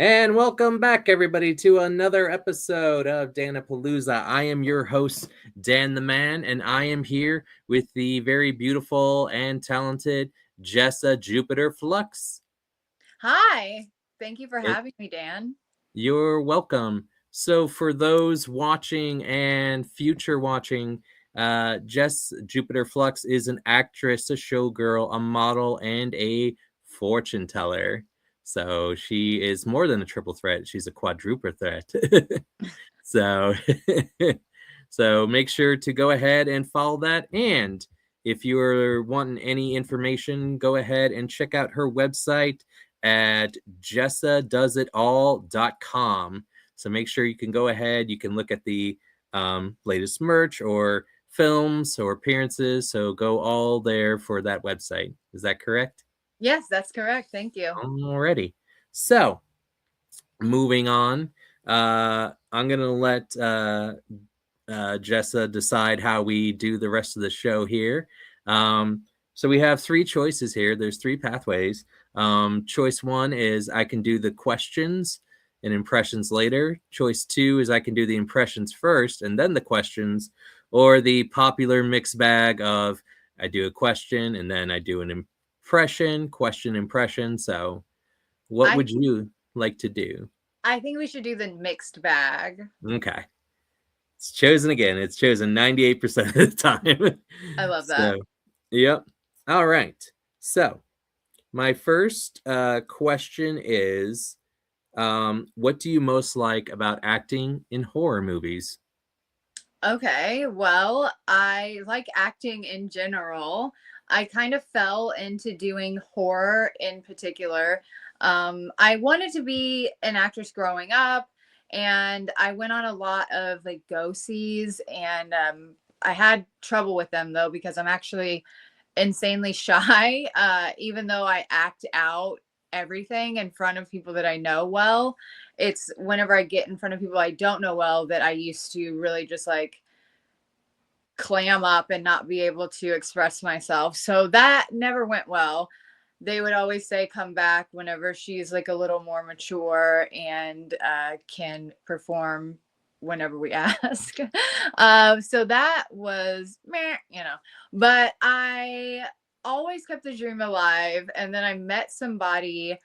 And welcome back, everybody, to another episode of Dan-A-Plooza. I am your host, Dan the Man, and I am here with the very beautiful and talented Jessa Jupiter Flux. Hi. Thank you for It, having me, Dan. you're welcome. So, for those watching and future watching, Jess Jupiter Flux is an actress, a showgirl, a model, and a fortune teller. So she is more than a triple threat. She's a quadruple threat. so, so make sure to go ahead and follow that. And if you're wanting any information, go ahead and check out her website at jessadoesitall.com. So make sure you can go ahead. You can look at the latest merch or films or appearances. So go all there for that website. Is that correct? Yes, that's correct. Thank you. Alrighty. So, moving on, I'm going to let Jessa decide how we do the rest of the show here. So, we have three choices here. There's three pathways. Choice one is I can do the questions and impressions later. Choice two is I can do the impressions first and then the questions, or the popular mixed bag of I do a question and then I do an impression, question, impression. So, what I would you like to do? I think we should do the mixed bag. Okay. It's chosen again. It's chosen 98% of the time. I love that. So, yep. All right. So, my first question is what do you most like about acting in horror movies? Okay, well, I like acting in general. I kind of fell into doing horror in particular. I wanted to be an actress growing up, and I went on a lot of like go-sees, and I had trouble with them though because I'm actually insanely shy, even though I act out everything in front of people that I know well. It's whenever I get in front of people I don't know well that I used to really just like clam up and not be able to express myself. So that never went well. They would always say, come back whenever she's like a little more mature and can perform whenever we ask. So that was meh, but I always kept the dream alive. And then I met somebody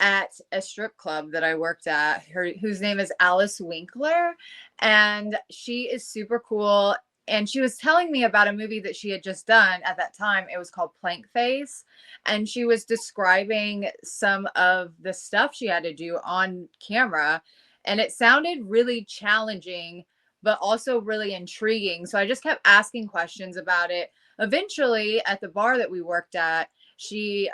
at a strip club that I worked at, whose name is Alice Winkler, and she is super cool. And she was telling me about a movie that she had just done at that time. It was called Plank Face, and she was describing some of the stuff she had to do on camera, and it sounded really challenging but also really intriguing. So I just kept asking questions about it. Eventually, at the bar that we worked at, she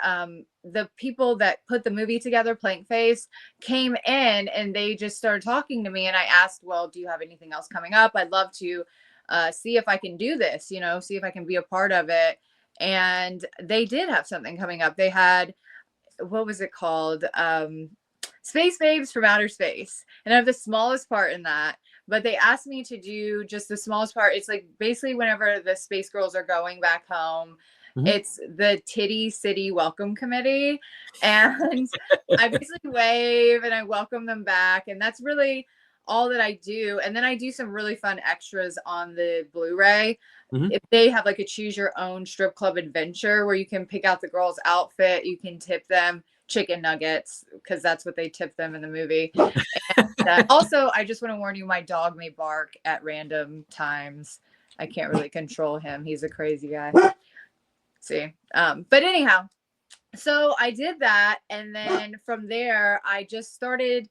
the people that put the movie together, Plank Face, came in and they just started talking to me, and I asked, well, do you have anything else coming up? I'd love to see if I can do this, see if I can be a part of it. And they did have something coming up. They had, what was it called, Space Babes from Outer Space, and I have the smallest part in that. But they asked me to do just the smallest part. It's like basically whenever the space girls are going back home, Mhm. it's the Titty City Welcome Committee. And I basically wave and I welcome them back. And that's really all that I do. And then I do some really fun extras on the Blu-ray. Mhm. If they have like a choose your own strip club adventure where you can pick out the girl's outfit, you can tip them chicken nuggets because that's what they tip them in the movie. And also, I just want to warn you, my dog may bark at random times. I can't really control him. He's a crazy guy. See, but anyhow, so I did that, and then from there, I just started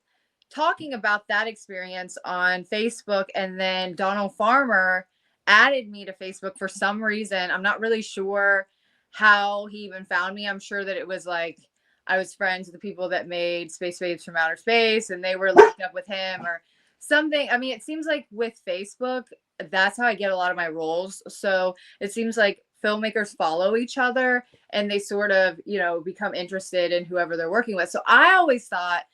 talking about that experience on Facebook, and then Donald Farmer added me to Facebook for some reason. I'm not really sure how he even found me. I'm sure that it was like I was friends with the people that made Space Babes from Outer Space, and they were linked up with him or something. I mean, it seems like with Facebook, that's how I get a lot of my roles. So it seems like filmmakers follow each other and they sort of, become interested in whoever they're working with. So I always thought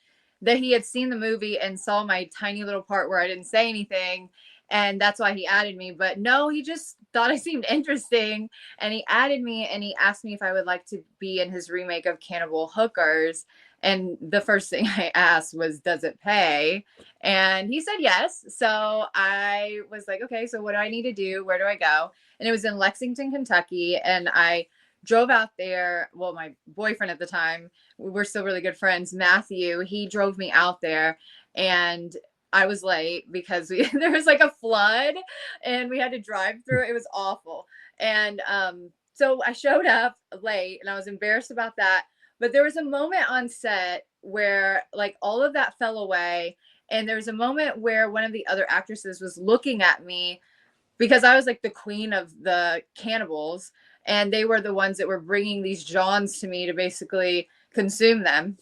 that he had seen the movie and saw my tiny little part where I didn't say anything. And that's why he added me. But no, he just thought I seemed interesting. And he added me and he asked me if I would like to be in his remake of Cannibal Hookers. And the first thing I asked was, does it pay? And he said yes. So I was like, okay, so what do I need to do? Where do I go? And it was in Lexington, Kentucky. And I drove out there. Well, my boyfriend at the time, we're still really good friends, Matthew, he drove me out there. And I was late because there was like a flood and we had to drive through. It was awful. And so I showed up late and I was embarrassed about that. But there was a moment on set where like all of that fell away. And there was a moment where one of the other actresses was looking at me because I was like the queen of the cannibals. And they were the ones that were bringing these Johns to me to basically consume them.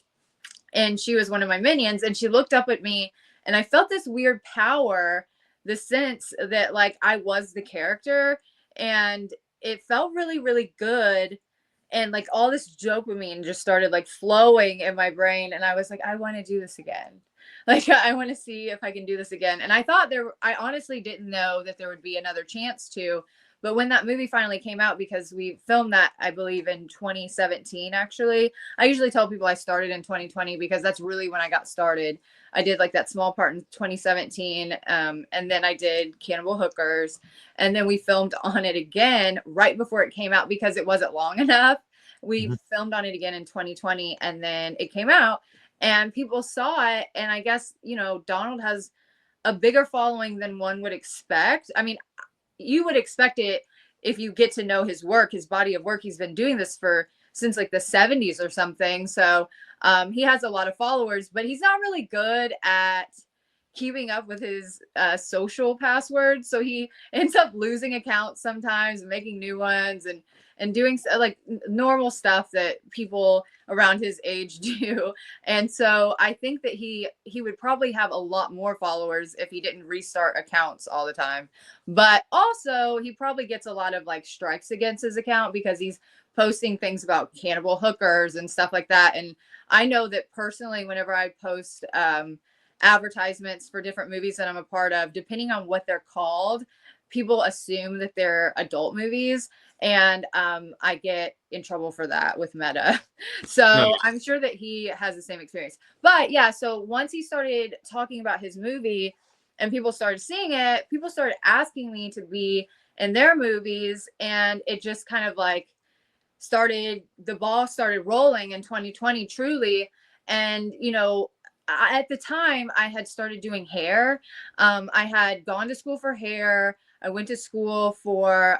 And she was one of my minions. And she looked up at me and I felt this weird power, the sense that like I was the character. And it felt really, really good. And like all this dopamine just started like flowing in my brain. And I was like, I want to do this again. Like, I want to see if I can do this again. And I thought I honestly didn't know that there would be another chance to. But when that movie finally came out, because we filmed that, I believe, in 2017, actually. I usually tell people I started in 2020 because that's really when I got started. I did like that small part in 2017. And then I did Cannibal Hookers. And then we filmed on it again right before it came out because it wasn't long enough. We filmed on it again in 2020 and then it came out and people saw it. And I guess, you know, Donald has a bigger following than one would expect. I mean, you would expect it if you get to know his work, his body of work. He's been doing this since like the 70s or something. So he has a lot of followers, but he's not really good at keeping up with his social passwords. So he ends up losing accounts sometimes and making new ones and doing like normal stuff that people around his age do. And so I think that he would probably have a lot more followers if he didn't restart accounts all the time. But also he probably gets a lot of like strikes against his account because he's posting things about cannibal hookers and stuff like that. And I know that personally, whenever I post advertisements for different movies that I'm a part of, depending on what they're called, people assume that they're adult movies. And I get in trouble for that with Meta. So Nice. I'm sure that he has the same experience. But yeah, so once he started talking about his movie and people started seeing it, people started asking me to be in their movies. And it just kind of like the ball started rolling in 2020, truly. And, you know, at the time I had started doing hair. I had gone to school for hair. I went to school for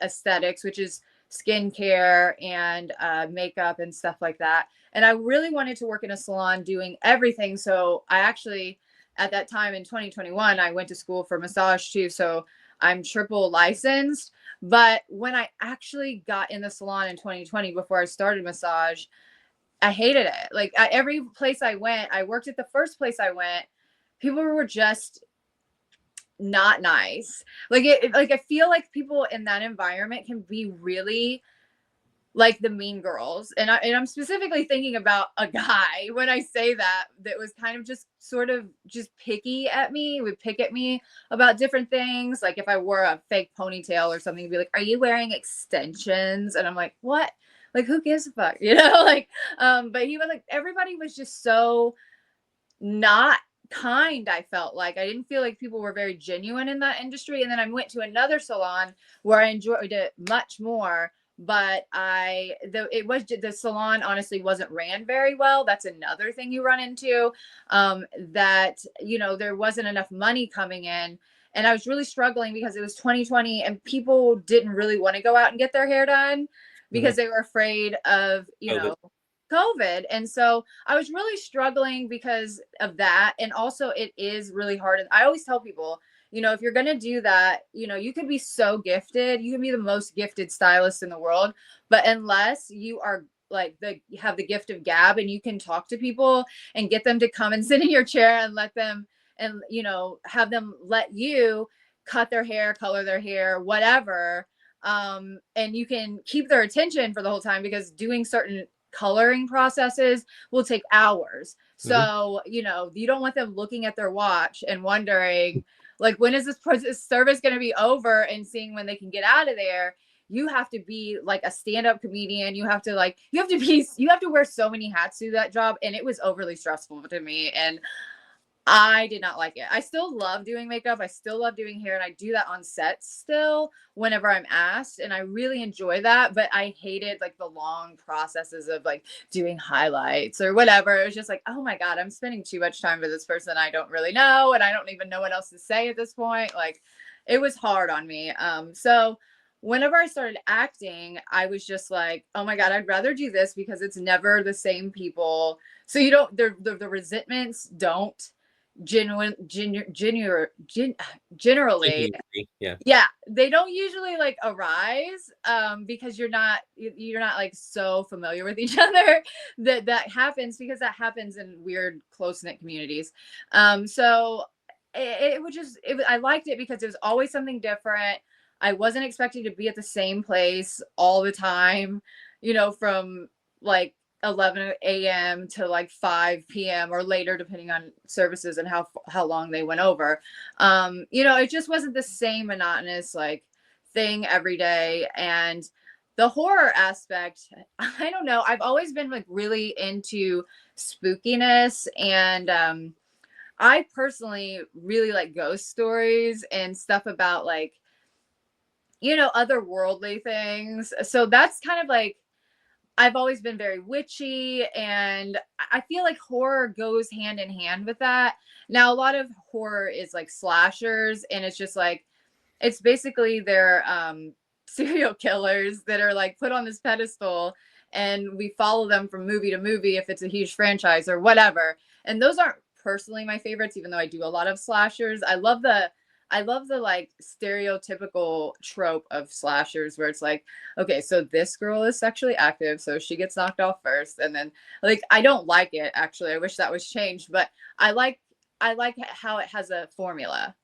aesthetics, which is skincare and makeup and stuff like that. And I really wanted to work in a salon doing everything. So I actually, at that time in 2021, I went to school for massage too. So I'm triple licensed. But when I actually got in the salon in 2020, before I started massage, I hated it. Like every place I went, I worked at the first place I went, people were just not nice. Like like I feel like people in that environment can be really like the mean girls. And I'm specifically thinking about a guy when I say that was kind of just sort of just picky at me, would pick at me about different things. Like if I wore a fake ponytail or something, he'd be like, are you wearing extensions? And I'm like, what? Like, who gives a fuck? You know, like, but he was like, everybody was just so not kind. I felt like I didn't feel like people were very genuine in that industry. And then I went to another salon where I enjoyed it much more. But the salon honestly wasn't ran very well. That's another thing you run into, that, you know, there wasn't enough money coming in. And I was really struggling because it was 2020 and people didn't really want to go out and get their hair done because they were afraid of, you know, COVID. And so I was really struggling because of that. And also it is really hard. And I always tell people, you know, if you're going to do that, you know, you could be so gifted, you can be the most gifted stylist in the world, but unless you are like have the gift of gab and you can talk to people and get them to come and sit in your chair and let them, and, you know, have them let you cut their hair, color their hair, whatever. And you can keep their attention for the whole time, because doing certain coloring processes will take hours. So, you know, you don't want them looking at their watch and wondering, like, when is this service going to be over, and seeing when they can get out of there. you have to be like a stand-up comedian. You have to wear so many hats to do that job. And it was overly stressful to me. And I did not like it. I still love doing makeup. I still love doing hair, and I do that on set still whenever I'm asked, and I really enjoy that. But I hated like the long processes of like doing highlights or whatever. It was just like, oh my God, I'm spending too much time with this person I don't really know, and I don't even know what else to say at this point. Like, it was hard on me. So whenever I started acting, I was just like, oh my God, I'd rather do this because it's never the same people. So you don't, the resentments don't genuine generally, Yeah. yeah, they don't usually like arise because you're not like so familiar with each other. That happens because that happens in weird close-knit communities. So it would just I liked it because it was always something different. I wasn't expecting to be at the same place all the time, from like 11 a.m. to like 5 p.m. or later, depending on services and how long they went over. It just wasn't the same monotonous like thing every day. And the horror aspect, I don't know. I've always been like really into spookiness, and I personally really like ghost stories and stuff about like, otherworldly things. So that's kind of like, I've always been very witchy, and I feel like horror goes hand in hand with that. Now, a lot of horror is like slashers, and it's just like, it's basically their serial killers that are like put on this pedestal, and we follow them from movie to movie if it's a huge franchise or whatever. And those aren't personally my favorites, even though I do a lot of slashers. I love the like stereotypical trope of slashers where it's like, okay, so this girl is sexually active, so she gets knocked off first, and then like I don't like it actually. I wish that was changed, but I like how it has a formula.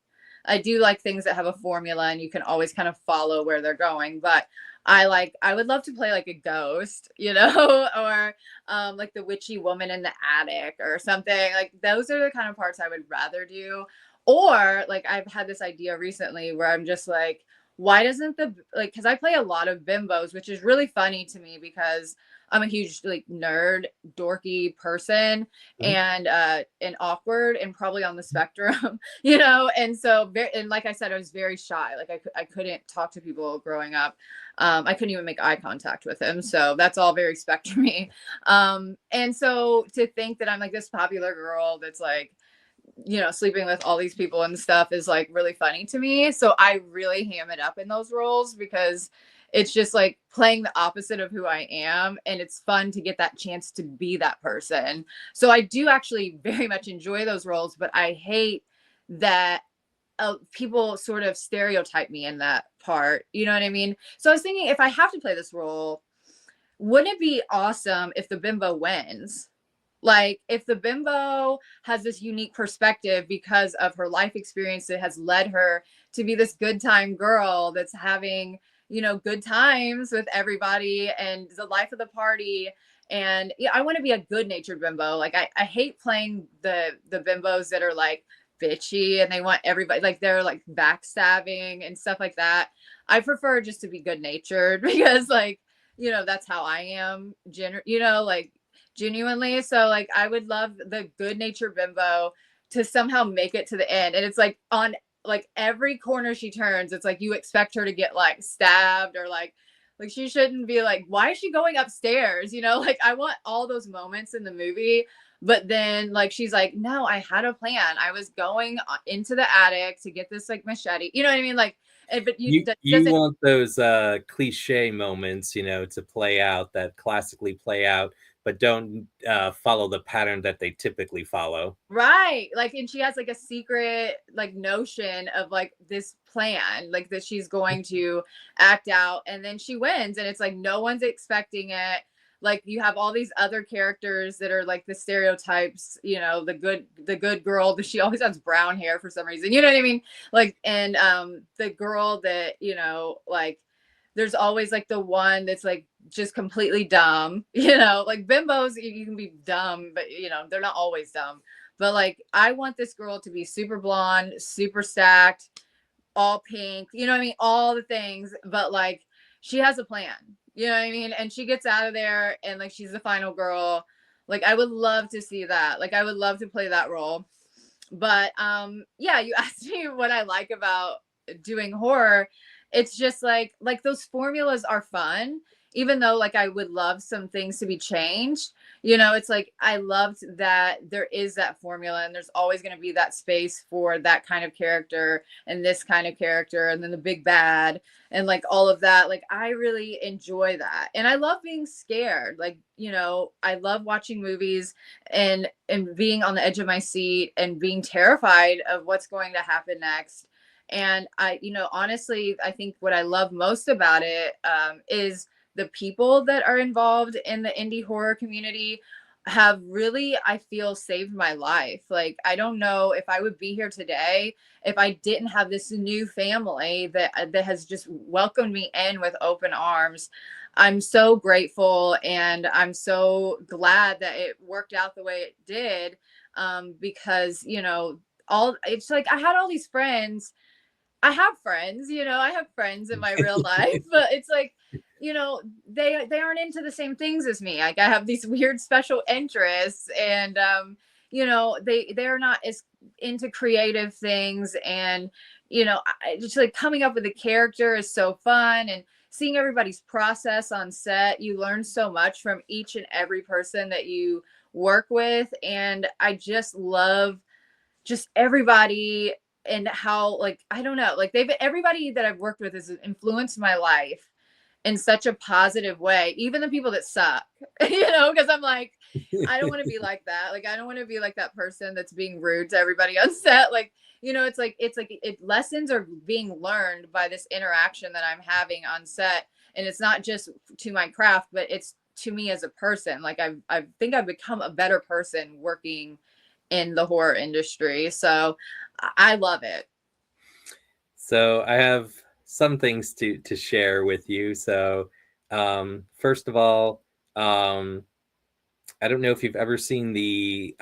I do like things that have a formula and you can always kind of follow where they're going. But I would love to play like a ghost, or like the witchy woman in the attic or something. Like those are the kind of parts I would rather do. Or like I've had this idea recently where I'm just like, why doesn't the like, because I play a lot of bimbos, which is really funny to me because I'm a huge like nerd, dorky person, Mhm. and awkward and probably on the spectrum, and so and like I said, I was very shy. Like I couldn't talk to people growing up. I couldn't even make eye contact with him. So that's all very spectrumy. And so to think that I'm like this popular girl that's like, sleeping with all these people and stuff is like really funny to me. So I really ham it up in those roles because it's just like playing the opposite of who I am. And it's fun to get that chance to be that person. So I do actually very much enjoy those roles, but I hate that people sort of stereotype me in that part. You know what I mean? So I was thinking, if I have to play this role, wouldn't it be awesome if the bimbo wins? Like if the bimbo has this unique perspective because of her life experience that has led her to be this good time girl that's having, good times with everybody and the life of the party. And yeah, I want to be a good natured bimbo. Like I hate playing the bimbos that are like bitchy and they want everybody like they're like backstabbing and stuff like that. I prefer just to be good natured because like, that's how I am, like genuinely. So like I would love the good natured bimbo to somehow make it to the end. And it's like on like every corner she turns, it's like you expect her to get like stabbed or like she shouldn't be like, why is she going upstairs? Like I want all those moments in the movie. But then like she's like, no, I had a plan. I was going into the attic to get this like machete. You know what I mean? Like but You doesn't. want those cliche moments, to play out that classically play out, but don't follow the pattern that they typically follow. Right. Like, and she has like a secret like notion of like this plan, like that she's going to act out, and then she wins, and it's like no one's expecting it. Like you have all these other characters that are like the stereotypes, the good girl, that she always has brown hair for some reason. You know what I mean? Like, and the girl that, like there's always like the one that's like just completely dumb, like bimbos, you can be dumb, but they're not always dumb. But like I want this girl to be super blonde, super stacked, all pink, you know what I mean? All the things, but like she has a plan. You know what I mean? And she gets out of there and like she's the final girl. Like I would love to see that. Like I would love to play that role. But yeah, you asked me what I like about doing horror. It's just like those formulas are fun, even though like I would love some things to be changed. You know, it's like I loved that there is that formula and there's always going to be that space for that kind of character and this kind of character and then the big bad and like all of that. Like I really enjoy that. And I love being scared. Like, you know, I love watching movies and being on the edge of my seat and being terrified of what's going to happen next. And I, you know, honestly, I think what I love most about it is the people that are involved in the indie horror community have really, I feel, saved my life. Like I don't know if I would be here today if I didn't have this new family that has just welcomed me in with open arms. I'm so grateful and I'm so glad that it worked out the way it did, because you know, all it's like I had all these friends. I have friends, you know, I have friends in my real life, but it's like, you know, they aren't into the same things as me. Like I have these weird special interests, and you know, they're not as into creative things, and you know, just like coming up with a character is so fun, and seeing everybody's process on set. You learn so much from each and every person that you work with, and I just love just everybody and how like I don't know, like they've everybody that I've worked with has influenced my life in such a positive way, even the people that suck. You know, because I'm like, I don't want to be like that. Like I don't want to be like that person that's being rude to everybody on set. Like, you know, lessons are being learned by this interaction that I'm having on set, and it's not just to my craft, but it's to me as a person. Like I think I've become a better person working in the horror industry. So I love it. So I have some things to share with you. So first of all, I don't know if you've ever seen the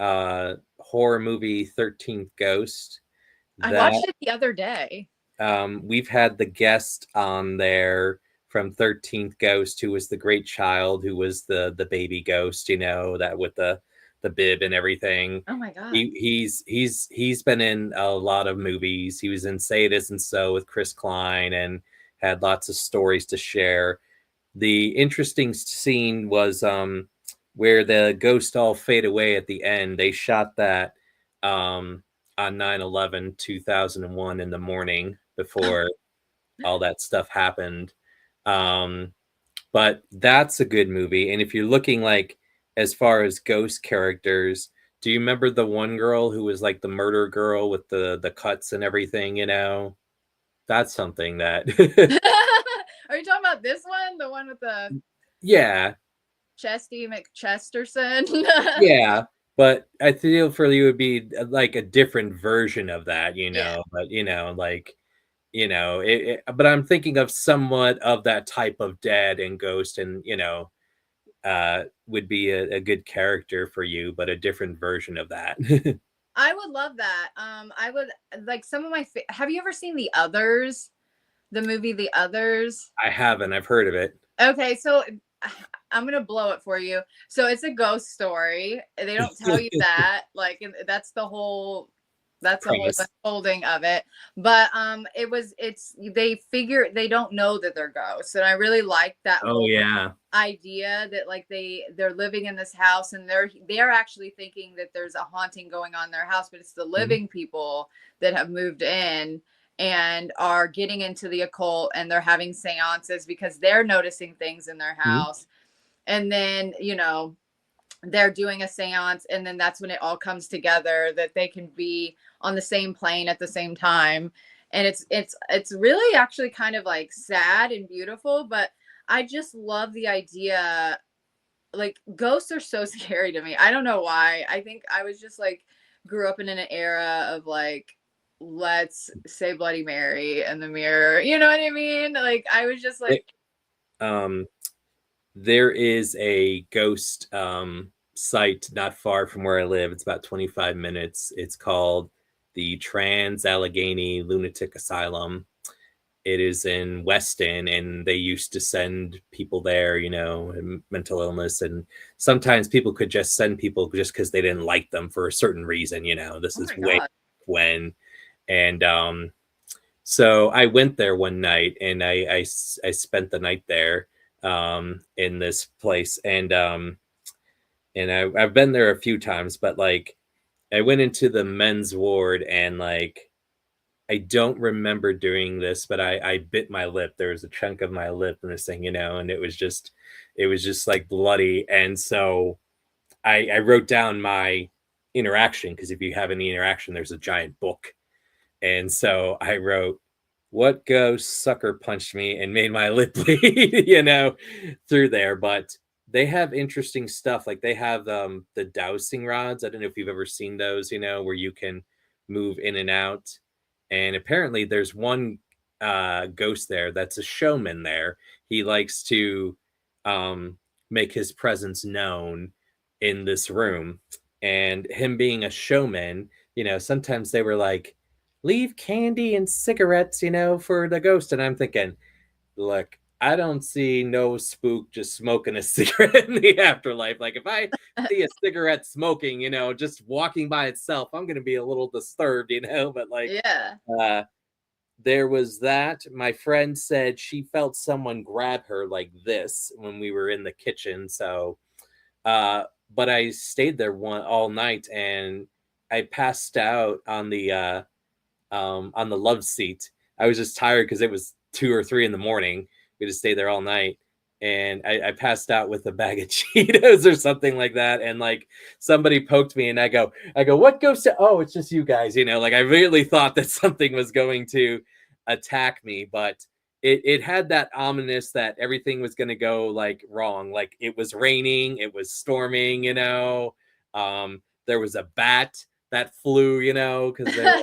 horror movie 13th Ghost. I That watched it the other day. we've had the guest on there from 13th Ghost, who was the great child, who was the baby ghost, you know, that with the bib and everything. Oh my god. He's been in a lot of movies. He was in Say It Isn't So with Chris Klein and had lots of stories to share. The interesting scene was where the ghosts all fade away at the end. They shot that on 9/11 2001 in the morning before all that stuff happened. Um, but that's a good movie. And if you're looking like as far as ghost characters, do you remember the one girl who was like the murder girl with the cuts and everything, you know? That's something that Are you talking about this one? The one with the yeah. Chesty McChesterson? Yeah. But I feel for you would be like a different version of that, you Yeah. know, but you know, like but I'm thinking of somewhat of that type of dead and ghost and you know would be a good character for you, but a different version of that. I would love that. I would like some of my have you ever seen The Others? The movie The Others? I haven't. I've heard of it. Okay, so I'm gonna blow it for you. So it's a ghost story. They don't tell you that. Like that's the whole Premise. unfolding of it. But it's they figure they don't know that they're ghosts. And I really like that Oh whole yeah. idea that like they're living in this house and they're actually thinking that there's a haunting going on in their house, but it's the Mhm. living people that have moved in and are getting into the occult and they're having seances because they're noticing things in their Mhm. house. And then, you know, they're doing a seance and then that's when it all comes together that they can be on the same plane at the same time. And it's really actually kind of like sad and beautiful, but I just love the idea. Like ghosts are so scary to me. I don't know why. I think I was just like grew up in an era of like let's say Bloody Mary in the mirror. You know what I mean? Like I was just like It- um, there is a ghost site not far from where I live. It's about 25 minutes. It's called the Trans Allegheny Lunatic Asylum. it is in Weston, and they used to send people there, mental illness, and sometimes people could just send people just because they didn't like them for a certain reason. This Oh is my way God. when, and so I went there one night, and I spent the night there in this place, and I've been there a few times, but like I went into the men's ward, and like I don't remember doing this, but I bit my lip. There was a chunk of my lip in this thing, and it was just like bloody. And so I wrote down my interaction, because if you have any interaction, there's a giant book. And so I wrote, "What ghost sucker punched me and made my lip bleed," through there. But they have interesting stuff. Like they have the dowsing rods. I don't know if you've ever seen those, where you can move in and out. And apparently there's one ghost there that's a showman there. He likes to um, make his presence known in this room. And him being a showman, sometimes they were like, "Leave candy and cigarettes, for the ghost." And I'm thinking, look, I don't see no spook just smoking a cigarette in the afterlife. Like if I see a cigarette smoking, just walking by itself, I'm going to be a little disturbed, but like, Yeah. uh, there was that. My friend said she felt someone grab her like this when we were in the kitchen. So, uh, but I stayed there all night, and I passed out on the love seat. I was just tired because it was 2 or 3 in the morning. We just stayed there all night. And I passed out with a bag of Cheetos or something like that. And like somebody poked me, and I go, "What goes to?" "Oh, it's just you guys." Like I really thought that something was going to attack me, but it had that ominous that everything was going to go like wrong. Like it was raining, it was storming, there was a bat that flew, because they were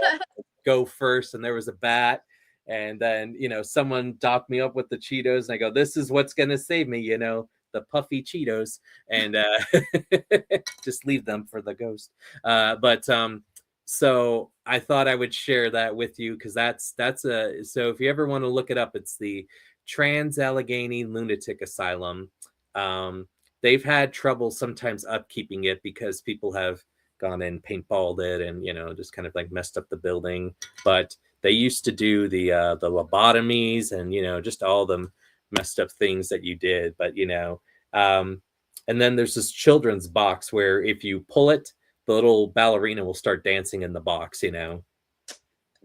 go first, and there was a bat. And then someone docked me up with the Cheetos, and I go, "This is what's gonna save me, the puffy Cheetos." And just leave them for the ghost. But so I thought I would share that with you, because so if you ever want to look it up, it's the Trans-Allegheny Lunatic Asylum. They've had trouble sometimes upkeeping it because people have gone and paintballed it, and just kind of like messed up the building. But they used to do the lobotomies, and just all the messed up things that you did. But and then there's this children's box where if you pull it, the little ballerina will start dancing in the box. They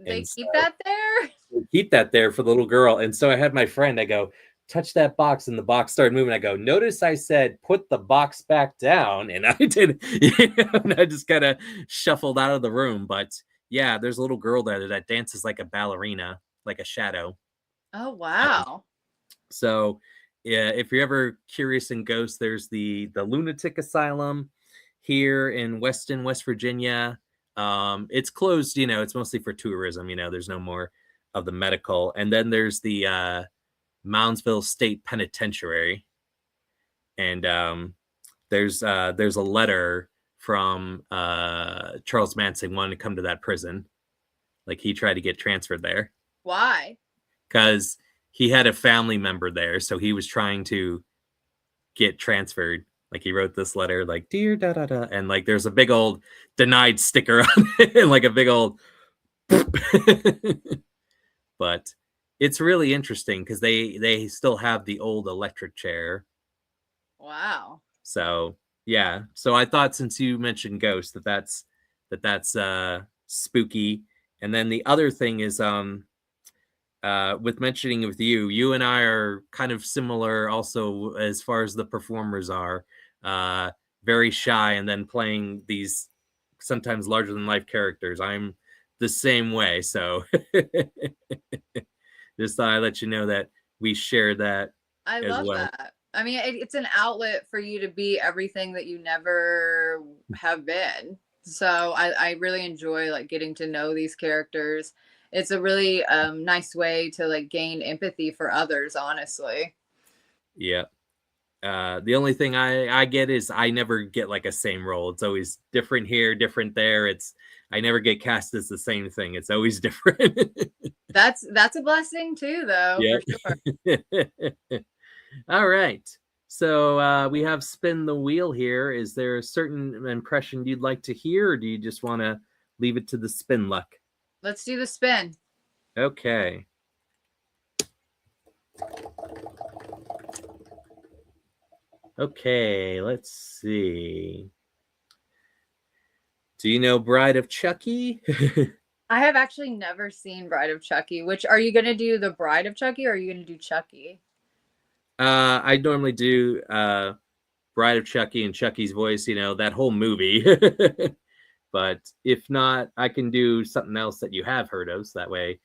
And so keep that there? we keep that there for the little girl. And so I had my friend, I go, "Touch that box," and the box started moving. I go, "Notice I said put the box back down," and I did. And I just kind of shuffled out of the room. But yeah, there's a little girl there that dances like a ballerina, like a shadow. Oh, Um, wow. so yeah, if you're ever curious in ghosts, there's the lunatic asylum here in Weston, West Virginia. It's closed, it's mostly for tourism. There's no more of the medical. And then there's the Moundsville State Penitentiary, and there's a letter from Charles Manson wanting to come to that prison. Like he tried to get transferred there Why? because he had a family member there, so he was trying to get transferred. Like he wrote this letter, like "Dear da da da," and like there's a big old denied sticker on it, and like a big old. But it's really interesting because they still have the old electric chair. Wow. So yeah. So I thought, since you mentioned ghosts, that's spooky. And then the other thing is with mentioning with you and I are kind of similar also as far as the performers are. Very shy, and then playing these sometimes larger than life characters. I'm the same way. So just thought I'd let you know that we share that I as love well. that. I mean, it's an outlet for you to be everything that you never have been. So I really enjoy like getting to know these characters. It's a really nice way to like gain empathy for others, honestly. Yeah. The only thing I get is I never get like a same role. It's always different here, different there. I never get cast as the same thing. It's always different. That's a blessing too, though, for sure. All right. So we have spin the wheel here. Is there a certain impression you'd like to hear, or do you just want to leave it to the spin luck? Let's do the spin. Okay. Okay, let's see. Do you know Bride of Chucky? I have actually never seen Bride of Chucky. Which, are you gonna do the Bride of Chucky, or are you gonna do Chucky? I normally do Bride of Chucky and Chucky's voice, that whole movie. But if not, I can do something else that you have heard of. So that way,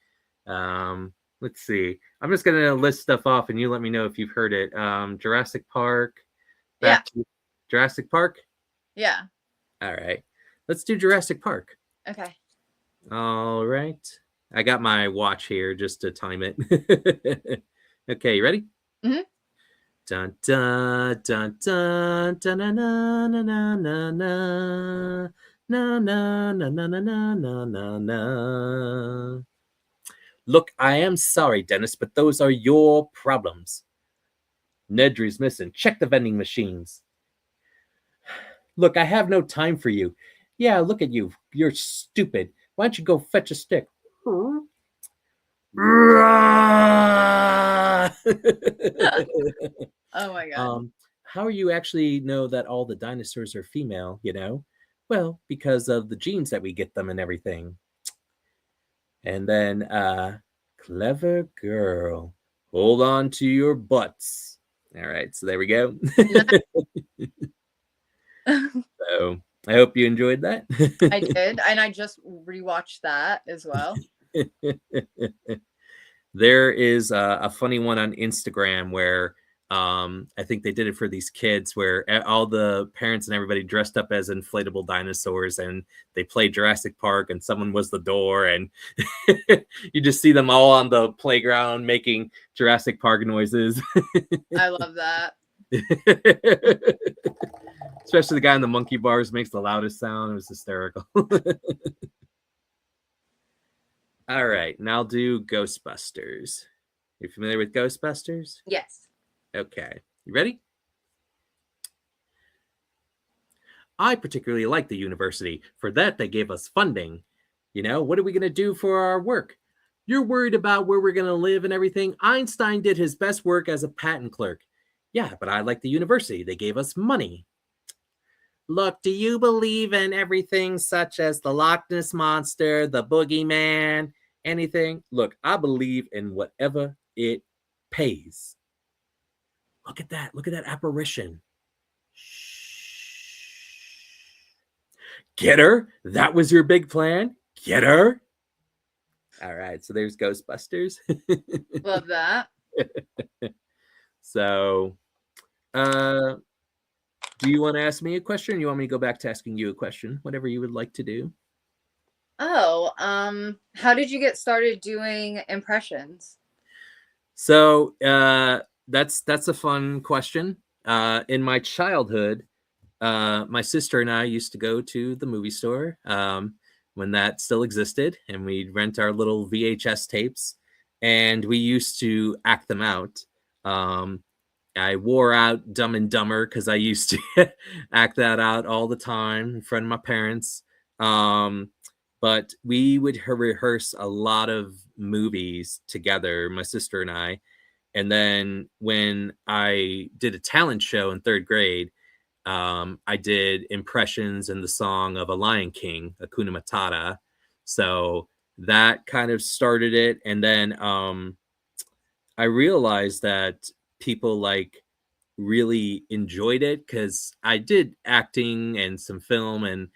let's see. I'm just gonna list stuff off, and you let me know if you've heard it. Jurassic Park. Yeah. Jurassic Park. Yeah. All right. Let's do Jurassic Park. Okay. All right. I got my watch here just to time it. Okay, you ready? Mm-hmm. Dun dun dun dun dun na na na na na na na na na na na na na na. Look, I am sorry, Dennis, but those are your problems. Nedry's missing. Check the vending machines. Look, I have no time for you. Yeah, look at you. You're stupid. Why don't you go fetch a stick? Oh my god. How you actually know that all the dinosaurs are female, Well, because of the genes that we get them and everything. And then, clever girl. Hold on to your butts. All right, so there we go. So I hope you enjoyed that. I did, and I just rewatched that as well. There is a funny one on Instagram where I think they did it for these kids where all the parents and everybody dressed up as inflatable dinosaurs and they played Jurassic Park and someone was the door and you just see them all on the playground making Jurassic Park noises. I love that. Especially the guy in the monkey bars makes the loudest sound. It was hysterical. All right, now I'll do Ghostbusters. You familiar with Ghostbusters? Yes. Okay, you ready? I particularly like the university. For that, they gave us funding. What are we going to do for our work? You're worried about where we're going to live and everything. Einstein did his best work as a patent clerk. Yeah, but I like the university. They gave us money. Look, do you believe in everything such as the Loch Ness Monster, the Boogeyman, anything? Look, I believe in whatever it pays. Look at that. Look at that apparition. Shh. Get her? That was your big plan? Get her? All right, so there's Ghostbusters. Love that. So, do you want to ask me a question? Or you want me to go back to asking you a question? Whatever you would like to do. Oh, how did you get started doing impressions? So, that's a fun question. In my childhood, my sister and I used to go to the movie store when that still existed, and we'd rent our little VHS tapes, and we used to act them out. I wore out Dumb and Dumber because I used to act that out all the time in front of my parents. But we would rehearse a lot of movies together, my sister and I. And then when I did a talent show in third grade, I did impressions in the song of a Lion King, Hakuna Matata. So that kind of started it. And then I realized that people really enjoyed it because I did acting and some film, and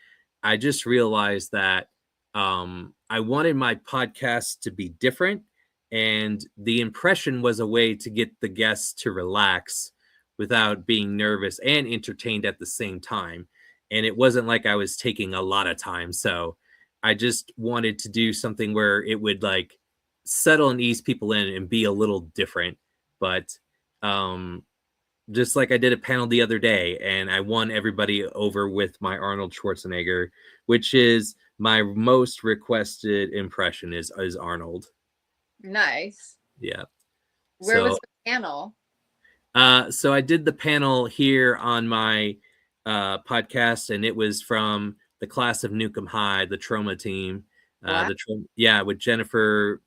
I just realized that I wanted my podcast to be different, and the impression was a way to get the guests to relax without being nervous and entertained at the same time. And it wasn't like I was taking a lot of time. So I just wanted to do something where it would settle and ease people in and be a little different. But just like I did a panel the other day, and I won everybody over with my Arnold Schwarzenegger, which is my most requested impression is Arnold. Nice. Yeah. Where was So the panel? so I did the panel here on my podcast, and it was from the class of Newcomb High, the trauma team. Wow. Yeah, with Jennifer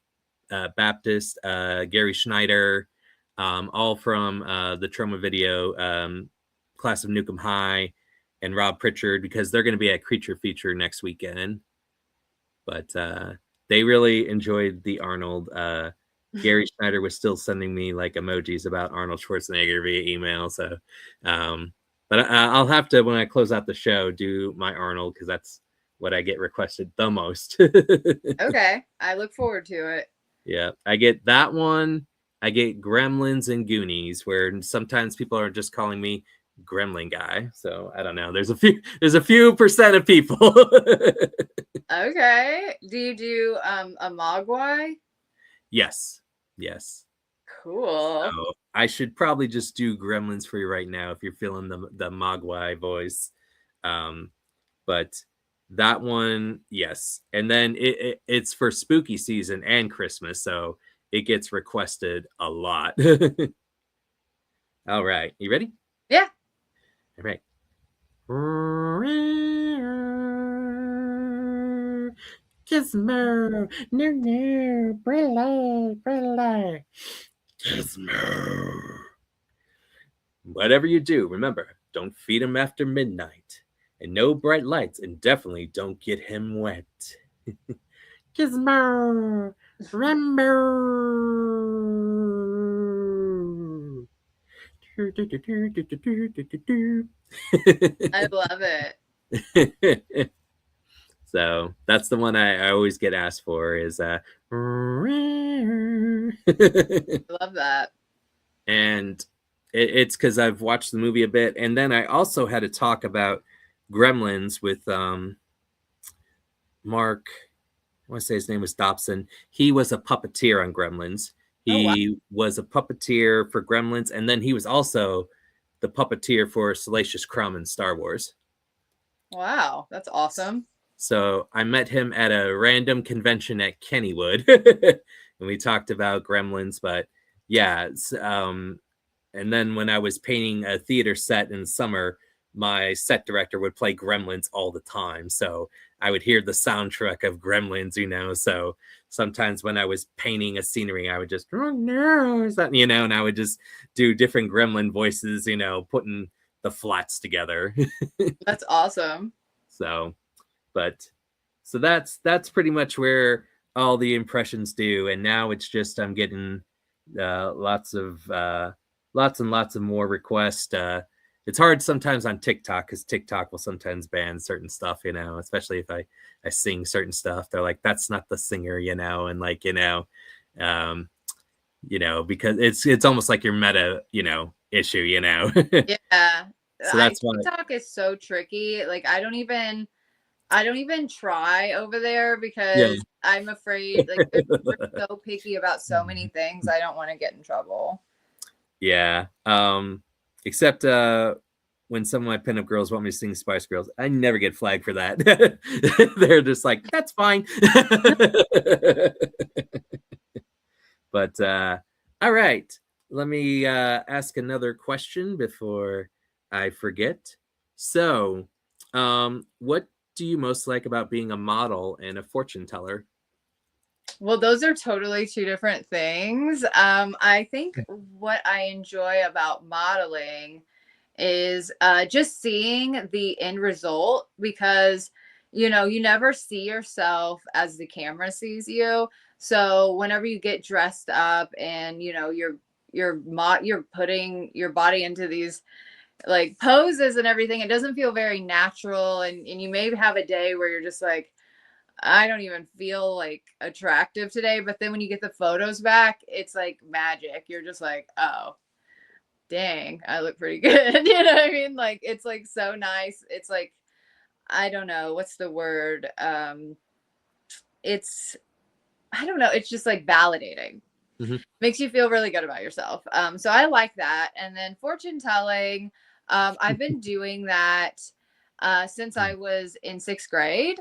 Baptist, Gary Schneider, all from the trauma video class of Newcomb High, and Rob Pritchard, because they're going to be at Creature Feature next weekend. But they really enjoyed the Arnold. Gary Schneider was still sending me like emojis about Arnold Schwarzenegger via email. So, but I'll have to, when I close out the show, do my Arnold, because that's what I get requested the most. Okay. I look forward to it. Yeah, I get that one. I get Gremlins and Goonies, where sometimes people are just calling me Gremlin guy. So I don't know. There's a few percent of people. Okay. Do you do a Mogwai? Yes. Yes. Cool. So I should probably just do Gremlins for you right now if you're feeling the Mogwai voice. But that one, yes. And then it's for spooky season and Christmas, so it gets requested a lot. All right. You ready? Yeah. All right. Gizmo, no, Brillo. Gizmo. Whatever you do, remember, don't feed him after midnight. And no bright lights, and definitely don't get him wet. Gizmo, Rambo. I love it. So that's the one I always get asked for is I love that. and it's because I've watched the movie a bit, and then I also had to talk about Gremlins with Mark. I want to say his name was Dobson. He was a puppeteer on Gremlins. Oh wow. He was a puppeteer for Gremlins, and then he was also the puppeteer for Salacious Crumb in Star Wars. Wow. That's awesome. So I met him at a random convention at Kennywood, and we talked about Gremlins. But yeah, and then when I was painting a theater set in the summer, my set director would play Gremlins all the time. So I would hear the soundtrack of Gremlins, So sometimes when I was painting a scenery, I would just, oh no, is that, and I would just do different Gremlin voices, putting the flats together. That's awesome. So, but so that's pretty much where all the impressions do. And now it's just I'm getting lots and lots of more requests. It's hard sometimes on TikTok because TikTok will sometimes ban certain stuff, especially if I sing certain stuff. They're like, that's not the singer, and like, because it's almost like your meta, issue, Yeah. So that's why TikTok is so tricky. Like I don't even try over there because I'm afraid like they're so picky about so many things. I don't want to get in trouble. Yeah. Except when some of my pinup girls want me to sing Spice Girls, I never get flagged for that. They're just like, that's fine. But all right. Let me ask another question before I forget. So, what do you most like about being a model and a fortune teller? Well, those are totally two different things. I think what I enjoy about modeling is just seeing the end result because you never see yourself as the camera sees you. So whenever you get dressed up and you're putting your body into these like poses and everything, it doesn't feel very natural, and you may have a day where you're just like, I don't even feel like attractive today. But then when you get the photos back, it's like magic. You're just like, oh, dang, I look pretty good. You know what I mean? Like, it's like so nice. It's like, I don't know, what's the word? It's, I don't know. It's just like validating. Mm-hmm. Makes you feel really good about yourself. So I like that. And then fortune telling, I've been doing that since I was in 6th grade.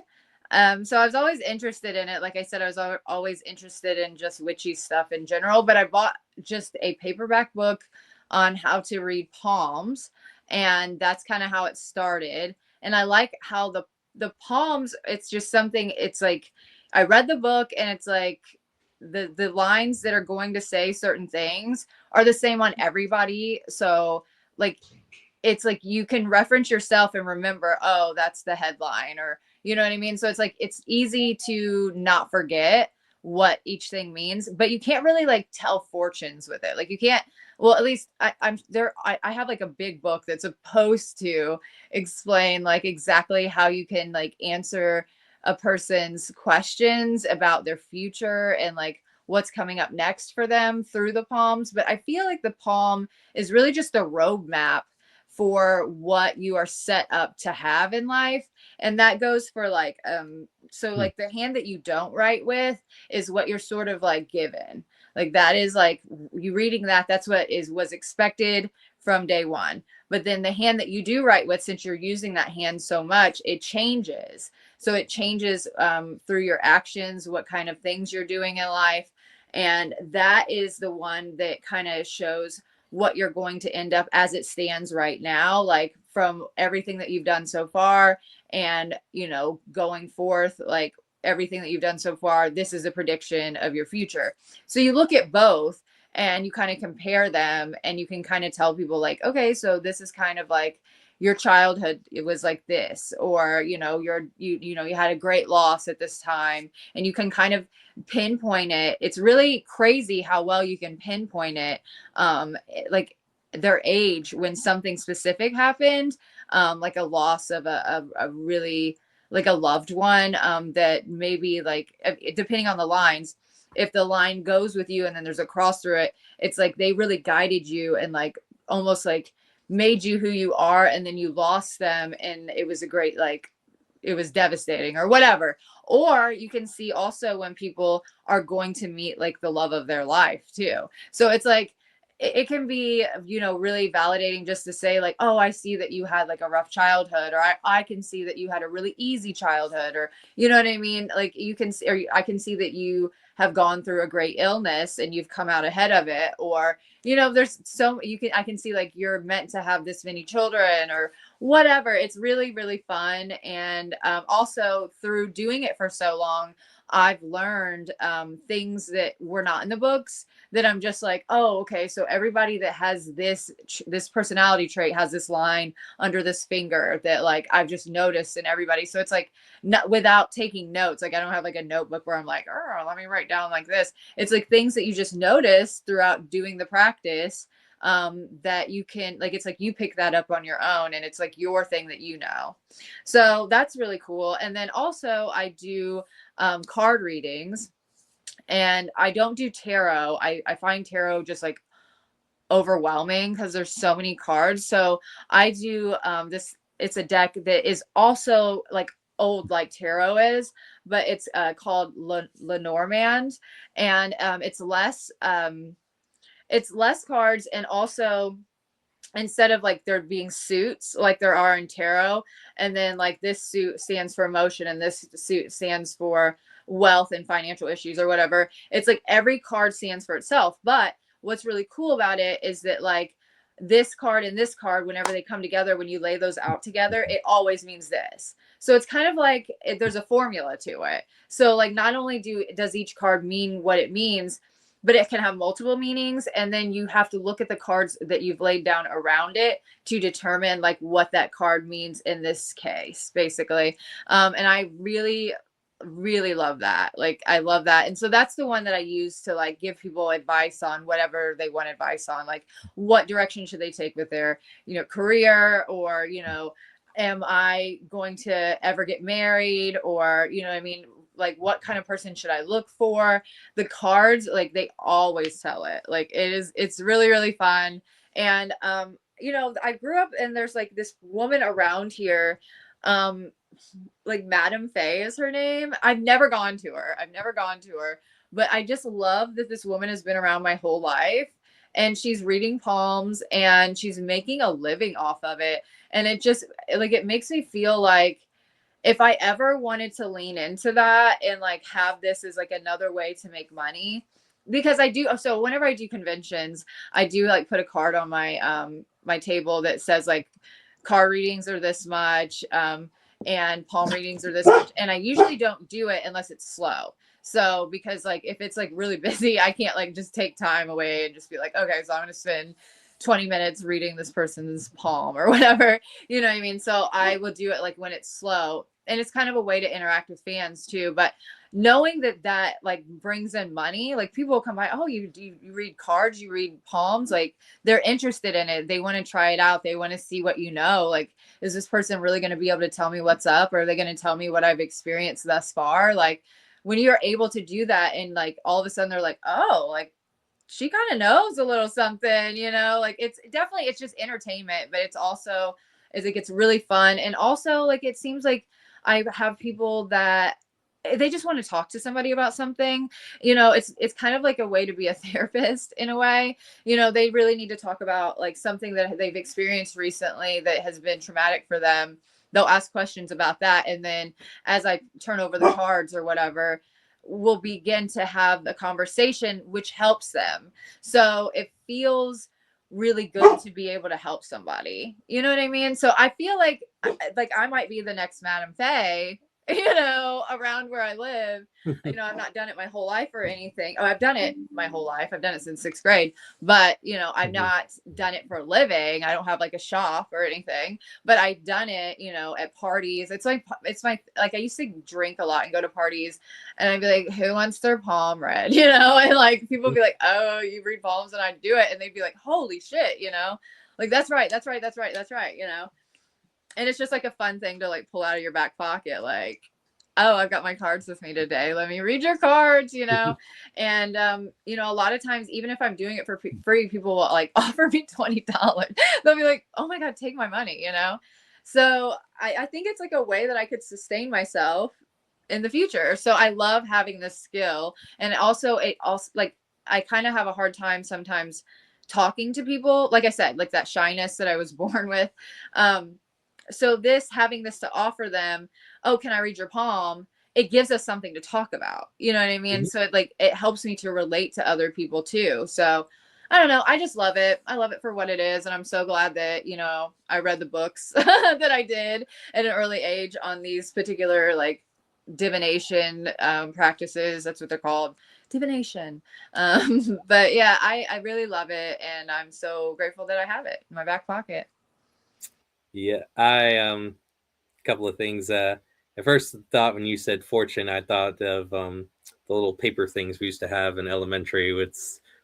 So I was always interested in it. Like I said, I was always interested in just witchy stuff in general, but I bought just a paperback book on how to read palms, and that's kind of how it started. And I like how the palms, it's just something, it's like I read the book and it's like the lines that are going to say certain things are the same on everybody. So like it's like you can reference yourself and remember, oh, that's the headline, or you know what I mean? So it's like it's easy to not forget what each thing means, but you can't really like tell fortunes with it. Like you can't, well, at least I'm there. I have like a big book that's supposed to explain like exactly how you can like answer a person's questions about their future and like what's coming up next for them through the palms. But I feel like the palm is really just a roadmap for what you are set up to have in life. And that goes for like so Hmm. like the hand that you don't write with is what you're sort of like given. Like that is like you reading that, that's what is was expected from day one. But then the hand that you do write with, since you're using that hand so much, it changes. So it changes through your actions, what kind of things you're doing in life. And that is the one that kind of shows what you're going to end up as it stands right now, like from everything that you've done so far and, you know, going forth, like everything that you've done so far, this is a prediction of your future. So you look at both and you kind of compare them and you can kind of tell people like, okay, so this is kind of like your childhood, it was like this, or you know you know you had a great loss at this time, and you can kind of pinpoint it. It's really crazy how well you can pinpoint it, like their age when something specific happened, like a loss of a really like a loved one, that maybe like depending on the lines, if the line goes with you and then there's a cross through it, it's like they really guided you and like almost like made you who you are, and then you lost them and it was a great like it was devastating or whatever. Or you can see also when people are going to meet like the love of their life too. So it's like it can be, you know, really validating just to say like, oh, I see that you had like a rough childhood, or I can see that you had a really easy childhood, or you know what I mean, like you can see, or I can see that you have gone through a great illness and you've come out ahead of it. Or you know, there's so you can, I can see like you're meant to have this many children or whatever. It's really really fun. And also through doing it for so long, I've learned things that were not in the books, that I'm just like, oh, okay, so everybody that has this personality trait has this line under this finger that like I've just noticed in everybody. So it's like not without taking notes. Like I don't have like a notebook where I'm like, oh, let me write down like this. It's like things that you just notice throughout doing the practice, that you can like, it's like you pick that up on your own and it's like your thing that you know. So that's really cool. And then also I do card readings, and I don't do tarot. I find tarot just like overwhelming because there's so many cards. So I do this, it's a deck that is also like old like tarot is, but it's called Lenormand. And it's less cards, and also instead of like there being suits like there are in tarot, and then like this suit stands for emotion and this suit stands for wealth and financial issues or whatever, it's like every card stands for itself. But what's really cool about it is that like this card and this card, whenever they come together, when you lay those out together, it always means this. So it's kind of like there's a formula to it. So like not only does each card mean what it means, but it can have multiple meanings, and then you have to look at the cards that you've laid down around it to determine like what that card means in this case basically. And I really really love that. Like I love that. And so that's the one that I use to like give people advice on whatever they want advice on, like what direction should they take with their, you know, career, or you know, am I going to ever get married, or you know what I mean, like what kind of person should I look for. The cards, like they always tell it. Like it's really really fun. And you know, I grew up and there's like this woman around here, um like Madame Faye is her name. I've never gone to her. But I just love that this woman has been around my whole life, and she's reading palms and she's making a living off of it. And it just like it makes me feel like if I ever wanted to lean into that and like have this as like another way to make money, because I do, so whenever I do conventions, I do like put a card on my table that says like card readings are this much, and palm readings are this much, and I usually don't do it unless it's slow. So because like if it's like really busy, I can't like just take time away and just be like, okay, so I'm gonna spend 20 minutes reading this person's palm or whatever. You know what I mean? So I will do it like when it's slow, and it's kind of a way to interact with fans too. But knowing that that like brings in money, like people will come by, oh, you read cards, you read palms, like they're interested in it, they want to try it out, they want to see what, you know, like, is this person really going to be able to tell me what's up, or are they going to tell me what I've experienced thus far? Like when you're able to do that, and like all of a sudden they're like, oh, like she kind of knows a little something, you know, like it's definitely, it's just entertainment, but it's also, as it gets really fun. And also like it seems like I have people that they just want to talk to somebody about something. You know, it's kind of like a way to be a therapist in a way. You know, they really need to talk about like something that they've experienced recently that has been traumatic for them. They'll ask questions about that, and then as I turn over the cards or whatever, we'll begin to have a conversation which helps them. So it feels really good to be able to help somebody. You know what I mean? So I feel like I might be the next Madame Faye, you know, around where I live. You know, I've not done it my whole life or anything. Oh, I've done it my whole life. I've done it since 6th grade, but you know, I've not done it for a living. I don't have like a shop or anything, but I've done it, you know, at parties. It's like, it's my, like I used to drink a lot and go to parties, and I'd be like, who wants their palm read? You know, and like people would be like, oh, you read palms, and I'd do it, and they'd be like, holy shit, you know, like that's right, that's right, that's right, that's right, you know. And it's just like a fun thing to like pull out of your back pocket, like, oh, I've got my cards with me today, let me read your cards, you know. And you know, a lot of times even if I'm doing it for free, people will like offer me $20. They'll be like, oh my god, take my money, you know. So I think it's like a way that I could sustain myself in the future. So I love having this skill. And also it also like I kind of have a hard time sometimes talking to people, like I said, like that shyness that I was born with. um so this, having this to offer them, oh, can I read your palm, it gives us something to talk about, you know what I mean? So it like it helps me to relate to other people too. So I don't know, I just love it, I love it for what it is, and I'm so glad that, you know, I read the books that I did at an early age on these particular like divination practices. That's what they're called, divination. But yeah, I really love it, and I'm so grateful that I have it in my back pocket. Yeah, I couple of things. I first thought when you said fortune, I thought of the little paper things we used to have in elementary with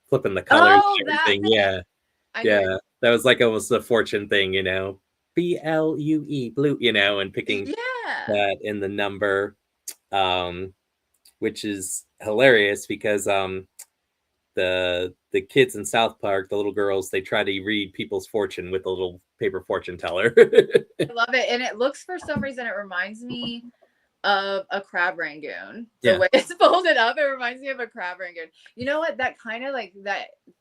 flipping the colors Oh, and that everything. thing. Yeah, I know what yeah, that was like almost a fortune thing, you know, BLUE, blue, you know, and you're, picking yeah. that in the number, um, which is hilarious because the kids in South Park, the little girls, they try to read people's fortune with a little paper fortune teller. I love it. And it looks, for some reason, it reminds me of a crab rangoon. The Yeah, way it's folded up, it reminds me of a crab rangoon. You know what? That kind of like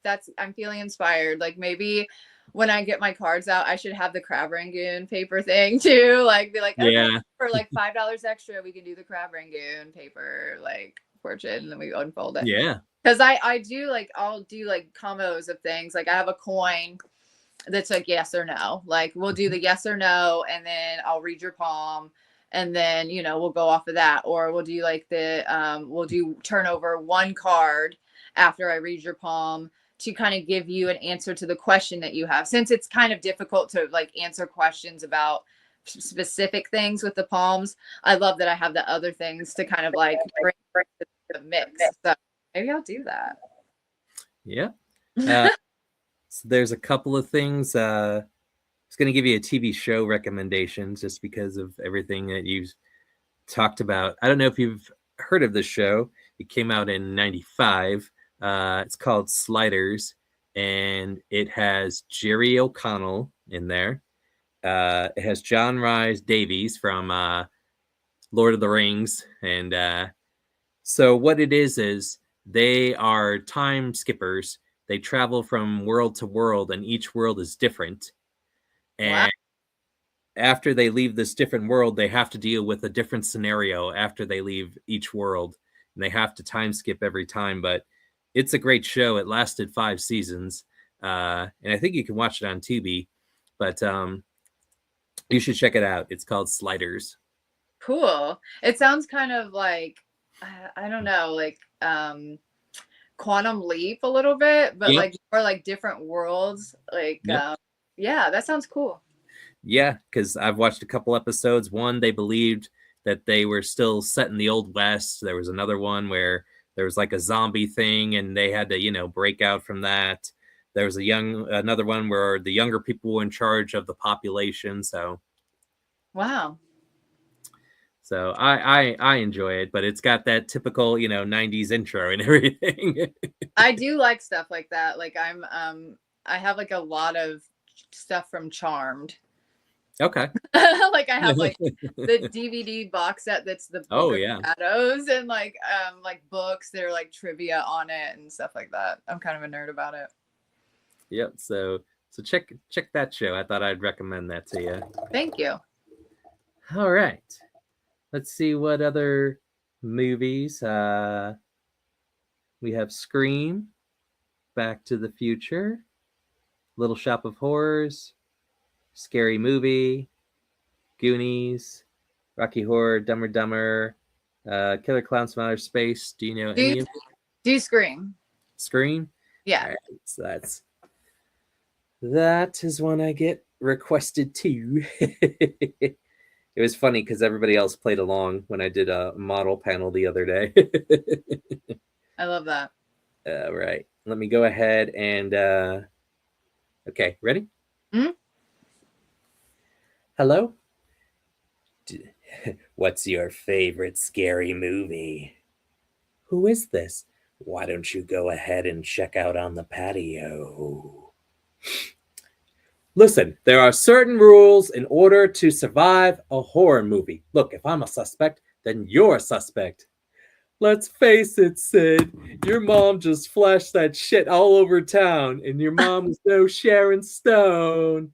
that's, I'm feeling inspired. Like maybe when I get my cards out, I should have the crab rangoon paper thing too. Like be like, okay, yeah, for like $5 extra, we can do the crab rangoon paper like fortune, and then we unfold it. yeah, Because I do like, I'll do like combos of things. Like I have a coin that's like yes or no. Like we'll do the yes or no, and then I'll read your palm, and then you know we'll go off of that. Or we'll do like the we'll do turn over one card after I read your palm to kind of give you an answer to the question that you have, since it's kind of difficult to like answer questions about specific things with the palms. I love that I have the other things to kind of like bring the mix. So maybe I'll do that. yeah. Uh, so there's a couple of things. I was going to give you a TV show recommendations just because of everything that you've talked about. I don't know if you've heard of this show. It came out in '95. It's called Sliders, and it has Jerry O'Connell in there. It has John Rhys Davies from Lord of the Rings, and so what it is they are time skippers. They travel from world to world, and each world is different. Wow. And after they leave this different world, they have to deal with a different scenario after they leave each world, and they have to time skip every time. But it's a great show. It lasted 5 seasons, and I think you can watch it on Tubi. But you should check it out. It's called Sliders. Cool. It sounds kind of like I don't know, like Quantum Leap a little bit, but Yep. like more like different worlds. Like Yep. yeah, that sounds cool. Yeah, because I've watched a couple episodes. One, they believed that they were still set in the Old West. There was another one where there was like a zombie thing and they had to, break out from that. There was another one where the younger people were in charge of the population. Wow. So I enjoy it, but it's got that typical, 90s intro and everything. I do like stuff like that. Like I have like a lot of stuff from Charmed. Okay. Like I have like the DVD box set that's the Oh, Book of yeah. Shadows and like books that are like trivia on it and stuff like that. I'm kind of a nerd about it. Yep. So check that show. I thought I'd recommend that to you. Thank you. All right. Let's see what other movies. We have Scream, Back to the Future, Little Shop of Horrors, Scary Movie, Goonies, Rocky Horror, Dumber Dumber, Killer Clowns from Outer Space. Do you know any of Do Scream? Scream? Yeah. All right, so that is one I get requested too. It was funny because everybody else played along when I did a model panel the other day. I love that. All right. Let me go ahead and okay, ready? Mm-hmm. Hello? What's your favorite scary movie? Who is this? Why don't you go ahead and check out on the patio? Listen, there are certain rules in order to survive a horror movie. Look, if I'm a suspect, then you're a suspect. Let's face it, Sid. Your mom just flashed that shit all over town, and your mom was no Sharon Stone.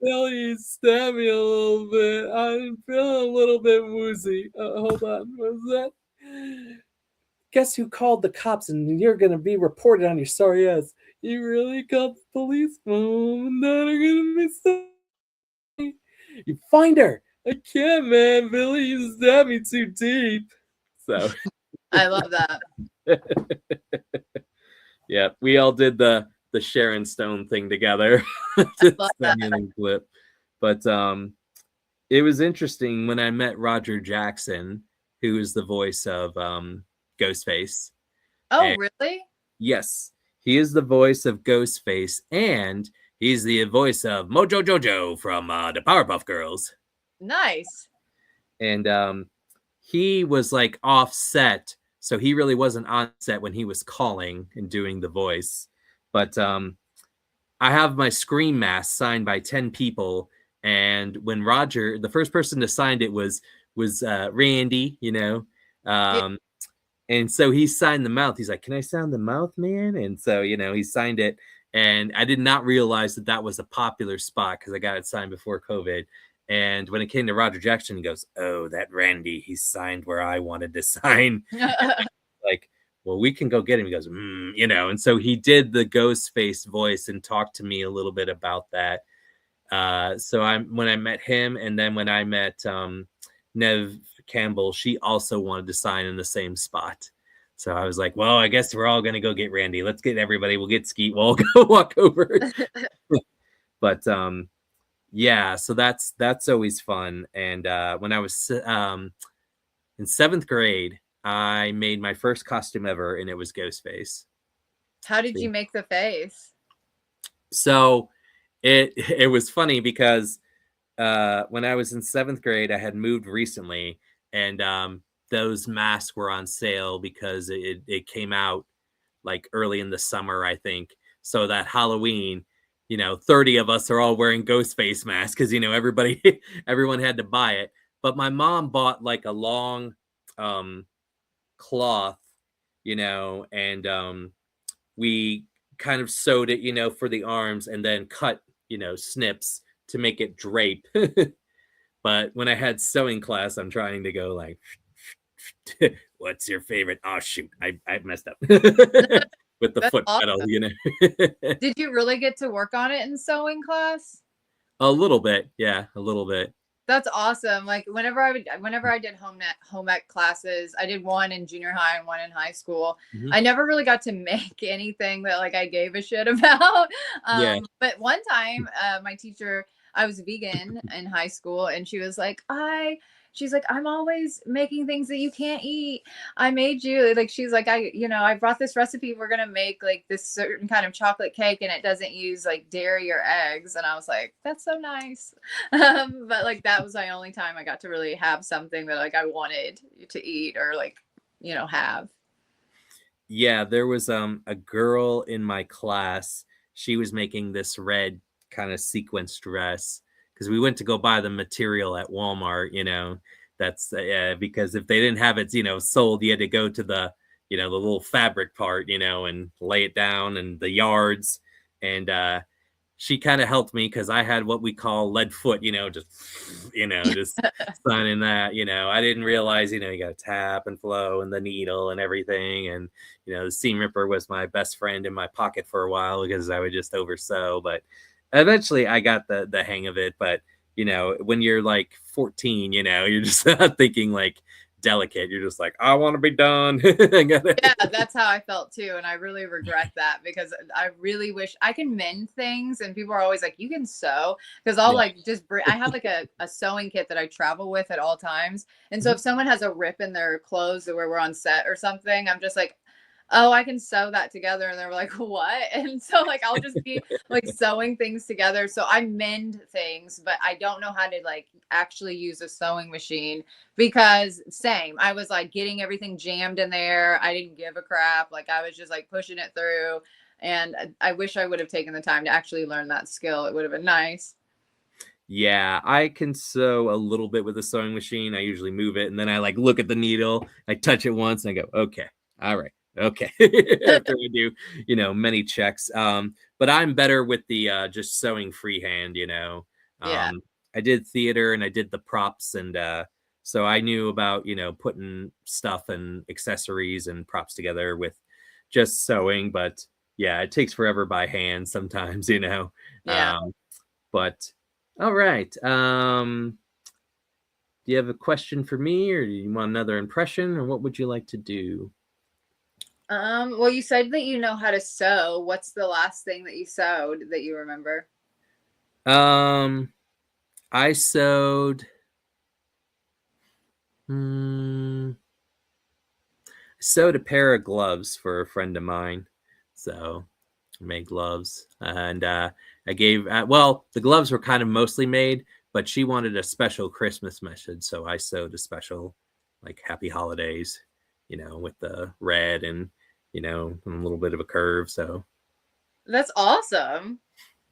Billy stabbed me a little bit. I'm feeling a little bit woozy. Hold on. What was that? Guess who called the cops and you're going to be reported on your sorry ass. You really called the police, Mom, and Dad are going to be sorry. You find her. I can't, man. Billy, you stabbed me too deep. So. I love that. Yeah, we all did the Sharon Stone thing together. I love that. Clip. But it was interesting when I met Roger Jackson, who is the voice of Ghostface. Oh, And really? yes, he is the voice of Ghostface, and he's the voice of Mojo Jojo from the Powerpuff Girls. Nice. And he was like offset, so he really wasn't on set when he was calling and doing the voice. But I have my Scream mask signed by 10 people, and when Roger, the first person to sign it was Randy, Yeah. and so he signed the mouth. He's like, "Can I sign the mouth, man?" And so he signed it, and I did not realize that was a popular spot because I got it signed before COVID. And when it came to Roger Jackson, he goes, "Oh, that Randy, he signed where I wanted to sign." Like, well, we can go get him. He goes, and so he did the Ghostface voice and talked to me a little bit about that. So when I met him, and then when I met Nev Campbell, she also wanted to sign in the same spot. So I was like, well, I guess we're all gonna go get Randy. Let's get everybody. We'll get Skeet. We'll go walk over. But yeah, so that's always fun. And when I was in 7th grade, I made my first costume ever, and it was Ghostface. How did you make the face? So it was funny because when I was in 7th grade, I had moved recently, and those masks were on sale because it came out like early in the summer, I think. So that Halloween, 30 of us are all wearing Ghostface masks because everyone had to buy it. But my mom bought like a long cloth, and we kind of sewed it, for the arms, and then cut, snips to make it drape. But when I had sewing class, I'm trying to go like, what's your favorite? Oh shoot, I messed up with the That's foot pedal, awesome. you know. Did you really get to work on it in sewing class? A little bit, yeah, a little bit. That's awesome. Like whenever I did home ec classes, I did one in junior high and one in high school. Mhm. I never really got to make anything that like I gave a shit about. Yeah. But one time, my teacher, I was vegan in high school, and she's like, I'm always making things that you can't eat. I made you like she's like I brought this recipe. We're gonna make like this certain kind of chocolate cake, and it doesn't use like dairy or eggs. And I was like, that's so nice. But like that was my only time I got to really have something that like I wanted to eat or like have. Yeah, there was a girl in my class. She was making this red kind of sequence dress because we went to go buy the material at Walmart, you know. That's because if they didn't have it, you know, sold, you had to go to the, you know, the little fabric part, you know, and lay it down and the yards. And she kind of helped me because I had what we call lead foot, just signing that, you know, I didn't realize, you know, you got to tap and flow and the needle and everything. And, you know, the seam ripper was my best friend in my pocket for a while because I would just over sew. But eventually I got the hang of it. But, you know, when you're like 14, you know, you're just not thinking like delicate. You're just like, I want to be done. Yeah, that's how I felt too. And I really regret that because I really wish I can mend things. And people are always like, you can sew. Because I'll Yeah. like just bring, I have like a sewing kit that I travel with at all times. And so Mhm. if someone has a rip in their clothes where we're on set or something, I'm just like, oh, I can sew that together. And they're like, what? And so like I'll just be like sewing things together. So I mend things, but I don't know how to like actually use a sewing machine because same, I was like getting everything jammed in there. I didn't give a crap. Like I was just like pushing it through. And I wish I would have taken the time to actually learn that skill. It would have been nice. Yeah, I can sew a little bit with a sewing machine. I usually move it and then I like look at the needle, I touch it once and I go, okay, all right, okay. After I do, you know, many checks. But I'm better with the just sewing freehand, you know. Yeah. I did theater and I did the props and so I knew about, you know, putting stuff and accessories and props together with just sewing, but yeah, it takes forever by hand sometimes, you know. Yeah. Um, but all right. Do you have a question for me, or do you want another impression, or what would you like to do? Well, you said that you know how to sew. What's the last thing that you sewed that you remember? Um, I sewed. Hmm, sewed a pair of gloves for a friend of mine. So I made gloves, and I gave. Well, the gloves were kind of mostly made, but she wanted a special Christmas message, so I sewed a special, like Happy Holidays, you know, with the red and you know a little bit of a curve. So That's awesome.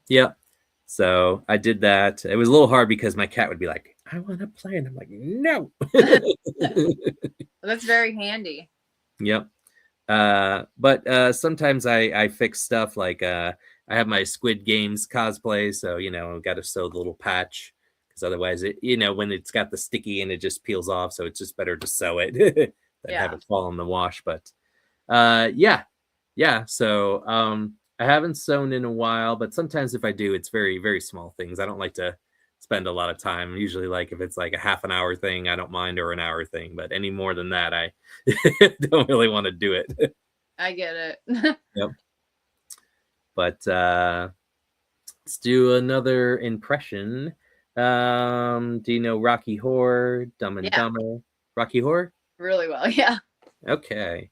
yeah, so I did that. It was a little hard because my cat would be like, "I want to play," and I'm like, "No." That's very handy. Yep. But sometimes I fix stuff like I have my Squid Games cosplay, so you know, I've got to sew the little patch because otherwise it, you know, when it's got the sticky and it just peels off, so it's just better to sew it than have Yeah. it fall in the wash. But yeah, yeah. So I haven't sewn in a while, but sometimes if I do, it's very, very small things. I don't like to spend a lot of time. Usually, like if it's like a half an hour thing, I don't mind, or an hour thing. But any more than that, I don't really want to do it. I get it. Yep. But let's do another impression. Do you know Rocky Horror, Dumb and Yeah, Dumber? Rocky Horror? really well. Yeah. Okay.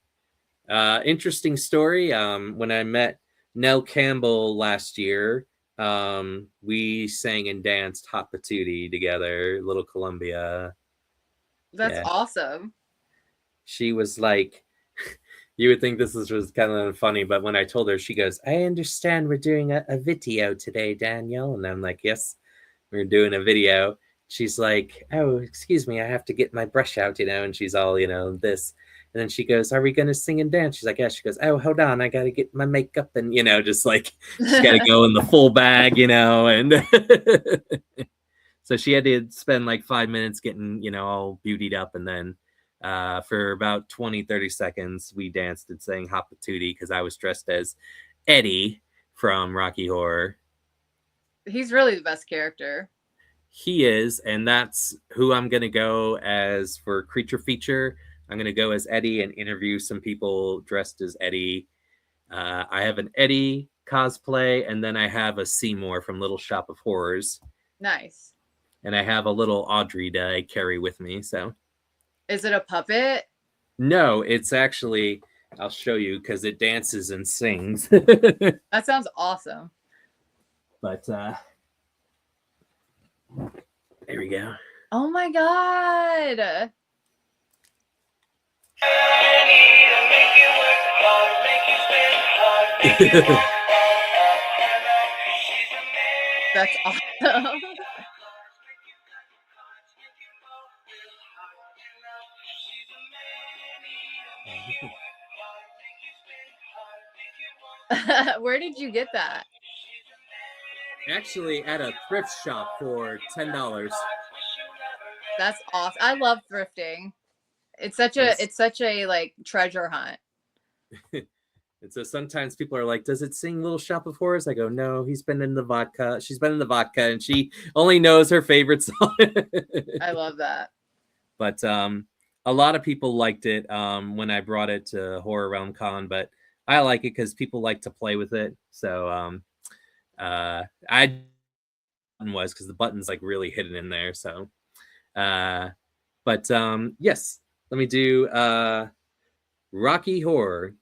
Interesting story. When I met Nell Campbell last year, we sang and danced Hot Patootie together, Little Columbia. That's Yeah. awesome. She was like, you would think was kind of funny, but when I told her, she goes, I understand we're doing a video today, Daniel. And I'm like, yes, we're doing a video. She's like, oh, excuse me, I have to get my brush out, you know, and she's all, you know, this. And then she goes, "Are we going to sing and dance?" She's like, "Yeah." She goes, "Oh, hold on, I got to get my makeup," and just like she's got to go in the full bag, and so she had to spend like 5 minutes getting all beautied up, and then for about 20-30 seconds we danced and sang Hot Patootie because I was dressed as Eddie from Rocky Horror. He's really the best character. He is, and that's who I'm gonna go as for creature feature. I'm gonna go as Eddie and interview some people dressed as Eddie. I have an Eddie cosplay, and then I have a Seymour from Little Shop of Horrors. Nice. And I have a little Audrey that I carry with me. So, is it a puppet? No, it's actually. I'll show you because it dances and sings. That sounds awesome. But there we go. Oh my god. That's awesome. Where did you get that? Actually, at a thrift shop for $10. That's awesome. I love thrifting. It's such a like treasure hunt. And so sometimes people are like, "Does it sing Little Shop of Horrors?" I go, "No, he's been in the vodka. She's been in the vodka, and she only knows her favorite song." I love that. But a lot of people liked it when I brought it to Horror Realm Con, but I like it because people like to play with it. So I was because the button's like really hidden in there. So but yes, let me do Rocky Horror.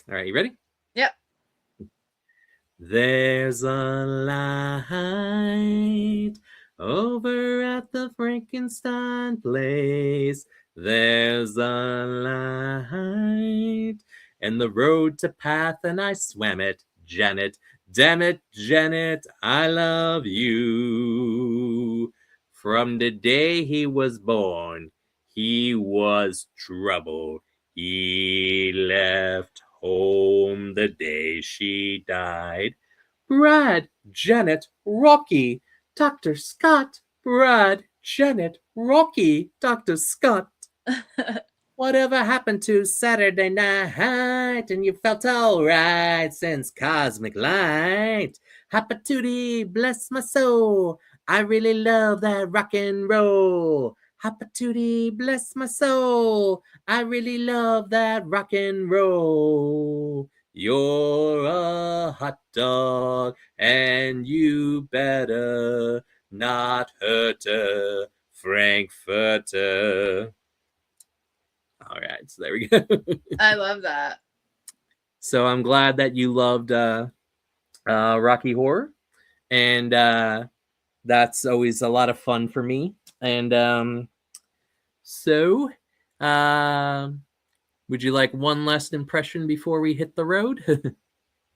All right, you ready? Yep. There's a light over at the Frankenstein place. There's a light and the road to path, and I swam it, Janet. Damn it, Janet, I love you. From the day he was born, he was trouble. He left home the day she died. Brad, Janet, Rocky, Dr. Scott. Brad, Janet, Rocky, Dr. Scott. Whatever happened to Saturday night and you felt alright since Cosmic Light? Hapatootie, bless my soul. I really love that rock and roll. Hapatootie, bless my soul. I really love that rock and roll. You're a hot dog and you better not hurt a Frankfurter. All right, so there we go. I love that. So I'm glad that you loved Rocky Horror, and that's always a lot of fun for me. And so, would you like one last impression before we hit the road?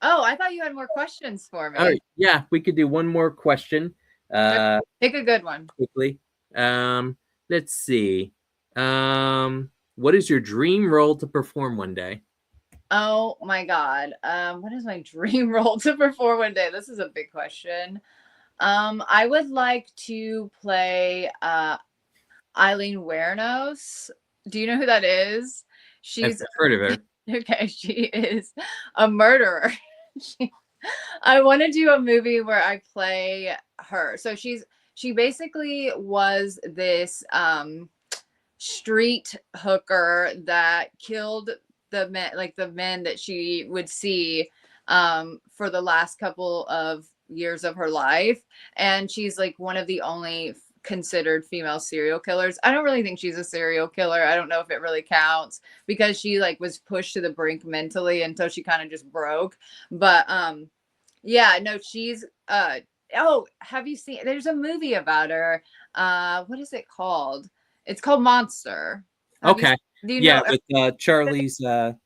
Oh, I thought you had more questions for me. All right, yeah, we could do one more question. Pick a good one. Quickly. Let's see. What is your dream role to perform one day? Oh my god. What is my dream role to perform one day? This is a big question. I would like to play Eileen Wernos. Do you know who that is? I've heard of her. Okay, she is a murderer. I want to do a movie where I play her. So she basically was this street hooker that killed the men that she would see for the last couple of years of her life, and she's like one of the only considered female serial killers. I don't really think she's a serial killer. I don't know if it really counts because she like was pushed to the brink mentally until she kind of just broke. But yeah, no, she's oh, have you seen, there's a movie about her. What is it called? It's called Monster. Okay. Do you know with Charlize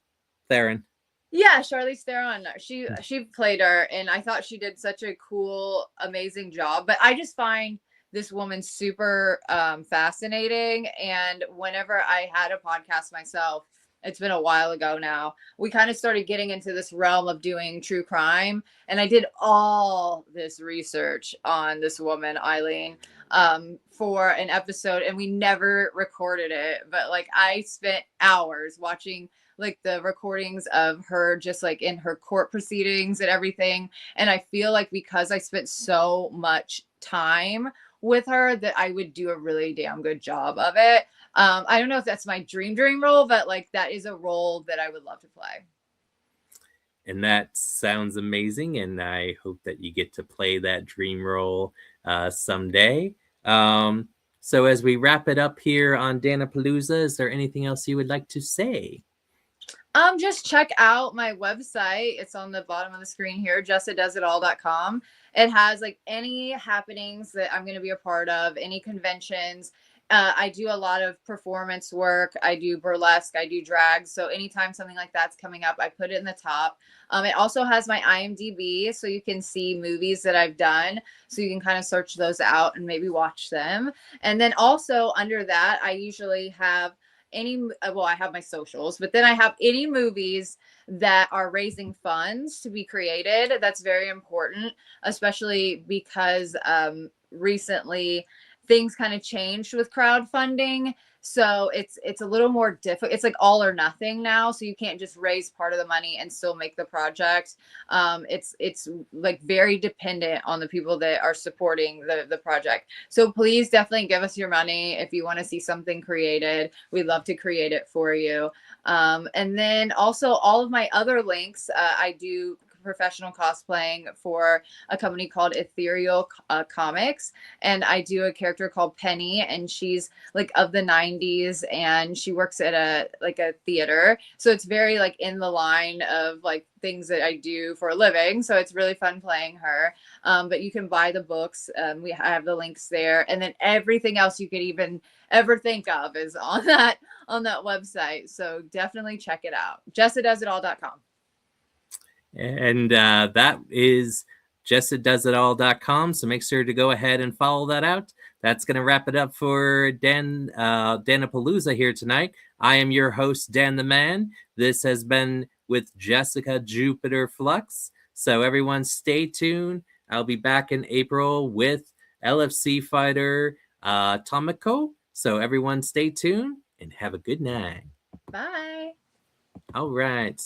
Theron. Yeah, Charlize Theron. She played her, and I thought she did such a cool, amazing job. But I just find this woman super fascinating. And whenever I had a podcast myself, It's been a while ago now. We kind of started getting into this realm of doing true crime, and I did all this research on this woman, Eileen, for an episode, and we never recorded it. But like, I spent hours watching like the recordings of her just like in her court proceedings and everything. And I feel like because I spent so much time with her that I would do a really damn good job of it. I don't know if that's my dream role, but like that is a role that I would love to play. And that sounds amazing. And I hope that you get to play that dream role someday. So as we wrap it up here on Dan-A-Plooza, is there anything else you would like to say? Just check out my website. It's on the bottom of the screen here, jessadoesitall.com. It has like any happenings that I'm going to be a part of, any conventions. I do a lot of performance work. I do burlesque. I do drag. So anytime something like that's coming up, I put it in the top. It also has my IMDb, so you can see movies that I've done. So you can kind of search those out and maybe watch them. And then also under that, I usually have I have my socials, but then I have any movies that are raising funds to be created. That's very important, especially because recently things kind of changed with crowdfunding. So it's a little more difficult. It's like all or nothing now. So you can't just raise part of the money and still make the project. It's like very dependent on the people that are supporting the project. So please definitely give us your money if you want to see something created. We'd love to create it for you. And then also all of my other links, I do professional cosplaying for a company called Ethereal Comics, and I do a character called Penny, and she's like of the 90s, and she works at a theater, so it's very like in the line of like things that I do for a living, so it's really fun playing her. But you can buy the books. We have the links there, and then everything else you could even ever think of is on that website, so definitely check it out. jessadoesitall.com. And that is jessadoesitall.com. So make sure to go ahead and follow that out. That's going to wrap it up for Dan-A-Plooza here tonight. I am your host, Dan the Man. This has been with Jessica Jupiter Flux. So everyone stay tuned. I'll be back in April with LFC fighter Tomiko. So everyone stay tuned and have a good night. Bye. All right.